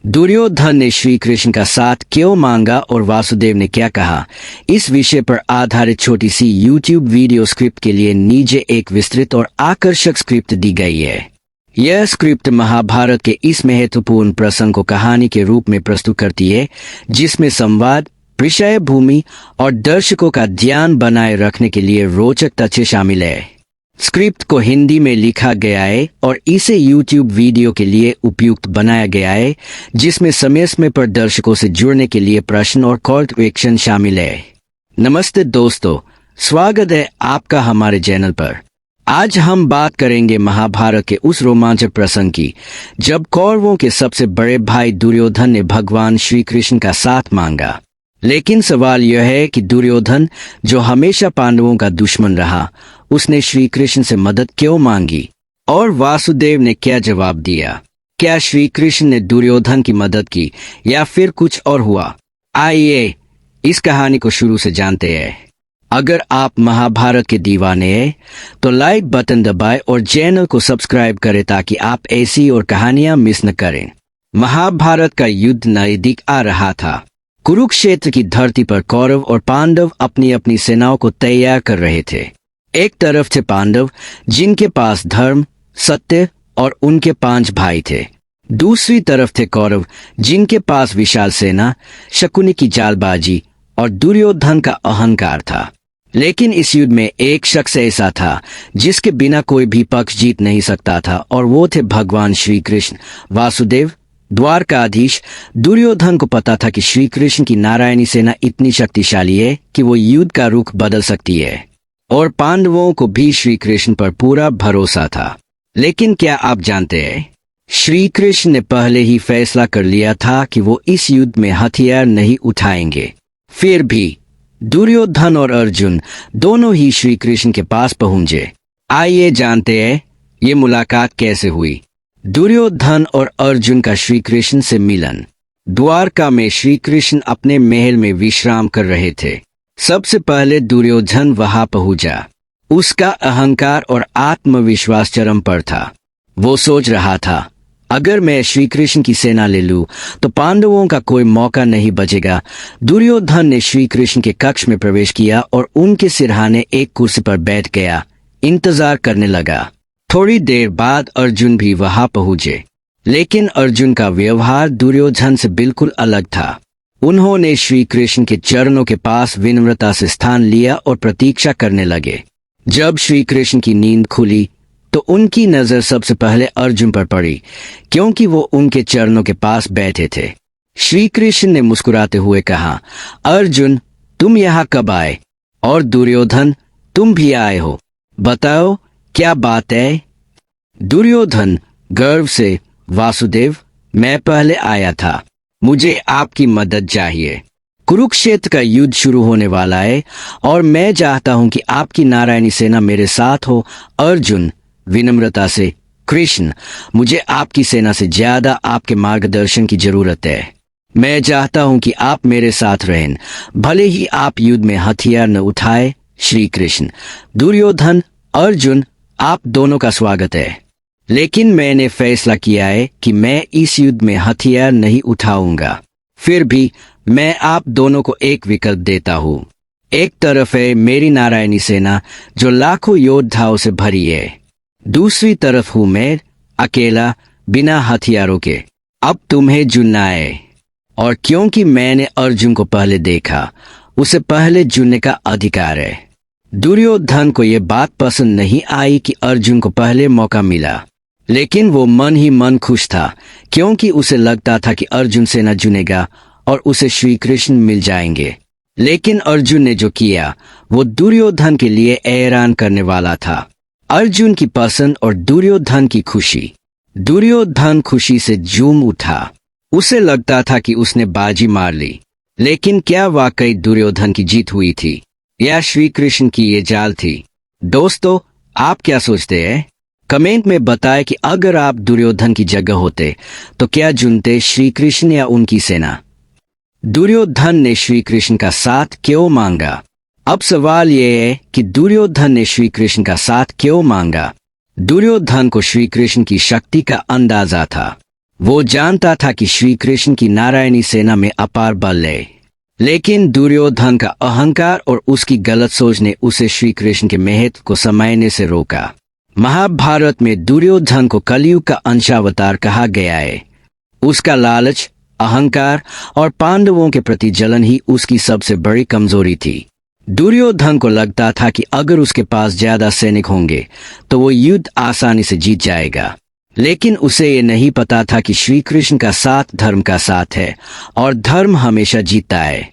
दुर्योधन ने श्री कृष्ण का साथ क्यों मांगा और वासुदेव ने क्या कहा, इस विषय पर आधारित छोटी सी YouTube वीडियो स्क्रिप्ट के लिए नीचे एक विस्तृत और आकर्षक स्क्रिप्ट दी गई है। यह स्क्रिप्ट महाभारत के इस महत्वपूर्ण प्रसंग को कहानी के रूप में प्रस्तुत करती है, जिसमें संवाद, विषय भूमि और दर्शकों का ध्यान बनाए रखने के लिए रोचक तथ्य शामिल है। स्क्रिप्ट को हिंदी में लिखा गया है और इसे YouTube वीडियो के लिए उपयुक्त बनाया गया है, जिसमें समय समय पर दर्शकों से जुड़ने के लिए प्रश्न और कॉल टू एक्शन शामिल है। नमस्ते दोस्तों, स्वागत है आपका हमारे चैनल पर। आज हम बात करेंगे महाभारत के उस रोमांचक प्रसंग की जब कौरवों के सबसे बड़े भाई दुर्योधन ने भगवान श्री कृष्ण का साथ मांगा। लेकिन सवाल यह है कि दुर्योधन, जो हमेशा पांडवों का दुश्मन रहा, उसने श्री कृष्ण से मदद क्यों मांगी और वासुदेव ने क्या जवाब दिया? क्या श्री कृष्ण ने दुर्योधन की मदद की या फिर कुछ और हुआ? आइए इस कहानी को शुरू से जानते हैं। अगर आप महाभारत के दीवाने हैं तो लाइक बटन दबाएं और चैनल को सब्सक्राइब करें ताकि आप ऐसी और कहानियां मिस न करें। महाभारत का युद्ध नजदीक आ रहा था। कुरुक्षेत्र की धरती पर कौरव और पांडव अपनी अपनी सेनाओं को तैयार कर रहे थे। एक तरफ थे पांडव, जिनके पास धर्म, सत्य और उनके 5 भाई थे। दूसरी तरफ थे कौरव, जिनके पास विशाल सेना, शकुनी की चालबाजी और दुर्योधन का अहंकार था। लेकिन इस युद्ध में एक शख्स ऐसा था जिसके बिना कोई भी पक्ष जीत नहीं सकता था, और वो थे भगवान श्री कृष्ण, वासुदेव, द्वारकाधीश। दुर्योधन को पता था कि श्री कृष्ण की नारायणी सेना इतनी शक्तिशाली है कि वो युद्ध का रुख बदल सकती है, और पांडवों को भी श्री कृष्ण पर पूरा भरोसा था। लेकिन क्या आप जानते हैं, श्री कृष्ण ने पहले ही फैसला कर लिया था कि वो इस युद्ध में हथियार नहीं उठाएंगे। फिर भी दुर्योधन और अर्जुन दोनों ही श्री कृष्ण के पास पहुंचे। आइए जानते हैं ये मुलाकात कैसे हुई। दुर्योधन और अर्जुन का श्री कृष्ण से मिलन। द्वारका में श्री कृष्ण अपने महल में विश्राम कर रहे थे। सबसे पहले दुर्योधन वहां पहुंचा। उसका अहंकार और आत्मविश्वास चरम पर था। वो सोच रहा था, अगर मैं श्री कृष्ण की सेना ले लूं तो पांडवों का कोई मौका नहीं बचेगा। दुर्योधन ने श्री कृष्ण के कक्ष में प्रवेश किया और उनके सिरहाने एक कुर्सी पर बैठ गया, इंतजार करने लगा। थोड़ी देर बाद अर्जुन भी वहां पहुंचे, लेकिन अर्जुन का व्यवहार दुर्योधन से बिल्कुल अलग था। उन्होंने श्री कृष्ण के चरणों के पास विनम्रता से स्थान लिया और प्रतीक्षा करने लगे। जब श्री कृष्ण की नींद खुली तो उनकी नजर सबसे पहले अर्जुन पर पड़ी, क्योंकि वो उनके चरणों के पास बैठे थे। श्री कृष्ण ने मुस्कुराते हुए कहा, अर्जुन, तुम यहाँ कब आए? और दुर्योधन, तुम भी आए हो, बताओ क्या बात है? दुर्योधन गर्व से, वासुदेव, मैं पहले आया था, मुझे आपकी मदद चाहिए। कुरुक्षेत्र का युद्ध शुरू होने वाला है और मैं चाहता हूं कि आपकी नारायणी सेना मेरे साथ हो। अर्जुन विनम्रता से, कृष्ण, मुझे आपकी सेना से ज्यादा आपके मार्गदर्शन की जरूरत है। मैं चाहता हूं कि आप मेरे साथ रहें, भले ही आप युद्ध में हथियार न उठाए। श्री कृष्ण, दुर्योधन, अर्जुन, आप दोनों का स्वागत है, लेकिन मैंने फैसला किया है कि मैं इस युद्ध में हथियार नहीं उठाऊंगा। फिर भी मैं आप दोनों को एक विकल्प देता हूँ। एक तरफ है मेरी नारायणी सेना जो लाखों योद्धाओं से भरी है, दूसरी तरफ हूँ मैं अकेला, बिना हथियारों के। अब तुम्हें चुनना है, और क्योंकि मैंने अर्जुन को पहले देखा, उसे पहले चुनने का अधिकार है। दुर्योधन को यह बात पसंद नहीं आई कि अर्जुन को पहले मौका मिला, लेकिन वो मन ही मन खुश था, क्योंकि उसे लगता था कि अर्जुन सेना चुनेगा और उसे श्री कृष्ण मिल जाएंगे। लेकिन अर्जुन ने जो किया वो दुर्योधन के लिए हैरान करने वाला था। अर्जुन की पसंद और दुर्योधन की खुशी। दुर्योधन खुशी से झूम उठा। उसे लगता था कि उसने बाजी मार ली। लेकिन क्या वाकई दुर्योधन की जीत हुई थी या श्री कृष्ण की ये चाल थी? दोस्तों, आप क्या सोचते हैं? कमेंट में बताएं कि अगर आप दुर्योधन की जगह होते तो क्या चुनते, श्री कृष्ण या उनकी सेना? दुर्योधन ने श्री कृष्ण का साथ क्यों मांगा? अब सवाल यह है कि दुर्योधन ने श्री कृष्ण का साथ क्यों मांगा? दुर्योधन को श्री कृष्ण की शक्ति का अंदाजा था। वो जानता था कि श्री कृष्ण की नारायणी सेना में अपार बल है, लेकिन दुर्योधन का अहंकार और उसकी गलत सोच ने उसे श्री कृष्ण के महत्व को समझने से रोका। महाभारत में दुर्योधन को कलयुग का अंशावतार कहा गया है। उसका लालच, अहंकार और पांडवों के प्रति जलन ही उसकी सबसे बड़ी कमजोरी थी। दुर्योधन को लगता था कि अगर उसके पास ज्यादा सैनिक होंगे तो वो युद्ध आसानी से जीत जाएगा, लेकिन उसे ये नहीं पता था कि श्री कृष्ण का साथ धर्म का साथ है और धर्म हमेशा जीतता है।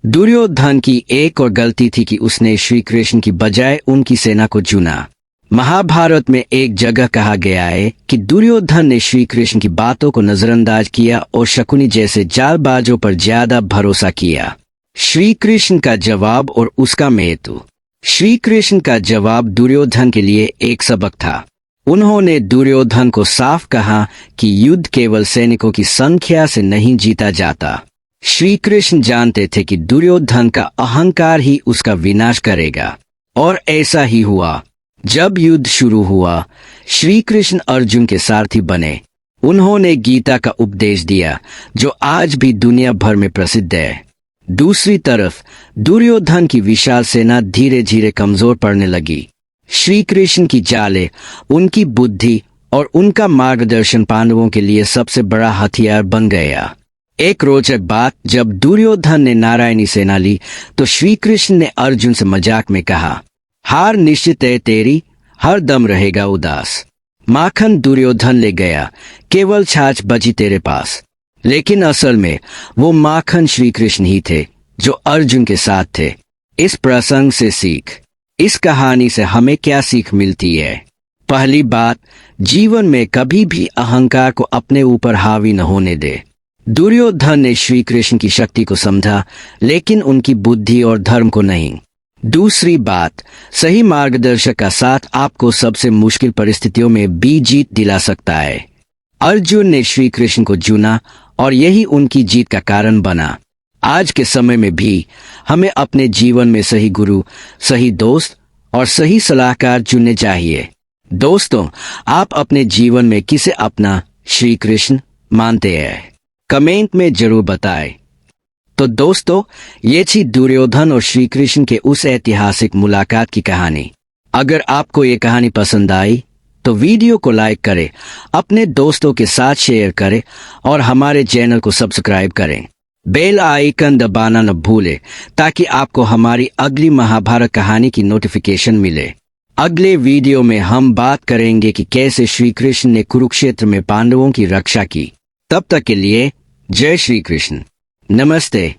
दुर्योधन की एक और गलती थी कि उसने श्री कृष्ण की बजाय उनकी सेना को चुना। महाभारत में एक जगह कहा गया है कि दुर्योधन ने श्री कृष्ण की बातों को नजरअंदाज किया और शकुनी जैसे जालबाजों पर ज्यादा भरोसा किया। श्री कृष्ण का जवाब और उसका महत्व। श्री कृष्ण का जवाब दुर्योधन के लिए एक सबक था। उन्होंने दुर्योधन को साफ कहा कि युद्ध केवल सैनिकों की संख्या से नहीं जीता जाता। श्री कृष्ण जानते थे कि दुर्योधन का अहंकार ही उसका विनाश करेगा, और ऐसा ही हुआ। जब युद्ध शुरू हुआ, श्री कृष्ण अर्जुन के सारथी बने। उन्होंने गीता का उपदेश दिया, जो आज भी दुनिया भर में प्रसिद्ध है। दूसरी तरफ दुर्योधन की विशाल सेना धीरे धीरे कमजोर पड़ने लगी। श्री कृष्ण की चालें, उनकी बुद्धि और उनका मार्गदर्शन पांडवों के लिए सबसे बड़ा हथियार बन गया। एक रोचक बात, जब दुर्योधन ने नारायणी सेना ली तो श्री कृष्ण ने अर्जुन से मजाक में कहा, हार निश्चित है तेरी, हर दम रहेगा उदास। माखन दुर्योधन ले गया, केवल छाछ बची तेरे पास। लेकिन असल में वो माखन श्री कृष्ण ही थे, जो अर्जुन के साथ थे। इस प्रसंग से सीख। इस कहानी से हमें क्या सीख मिलती है? पहली बात, जीवन में कभी भी अहंकार को अपने ऊपर हावी न होने दे। दुर्योधन ने श्री कृष्ण की शक्ति को समझा, लेकिन उनकी बुद्धि और धर्म को नहीं। दूसरी बात, सही मार्गदर्शक का साथ आपको सबसे मुश्किल परिस्थितियों में भी जीत दिला सकता है। अर्जुन ने श्री कृष्ण को चुना और यही उनकी जीत का कारण बना। आज के समय में भी हमें अपने जीवन में सही गुरु, सही दोस्त और सही सलाहकार चुनने चाहिए। दोस्तों, आप अपने जीवन में किसे अपना श्री कृष्ण मानते हैं? कमेंट में जरूर बताएं। तो दोस्तों, ये थी दुर्योधन और श्री कृष्ण के उस ऐतिहासिक मुलाकात की कहानी। अगर आपको ये कहानी पसंद आई तो वीडियो को लाइक करें, अपने दोस्तों के साथ शेयर करें और हमारे चैनल को सब्सक्राइब करें। बेल आइकन दबाना न भूलें ताकि आपको हमारी अगली महाभारत कहानी की नोटिफिकेशन मिले। अगले वीडियो में हम बात करेंगे कि कैसे श्री कृष्ण ने कुरुक्षेत्र में पांडवों की रक्षा की। तब तक के लिए जय श्री कृष्ण। नमस्ते।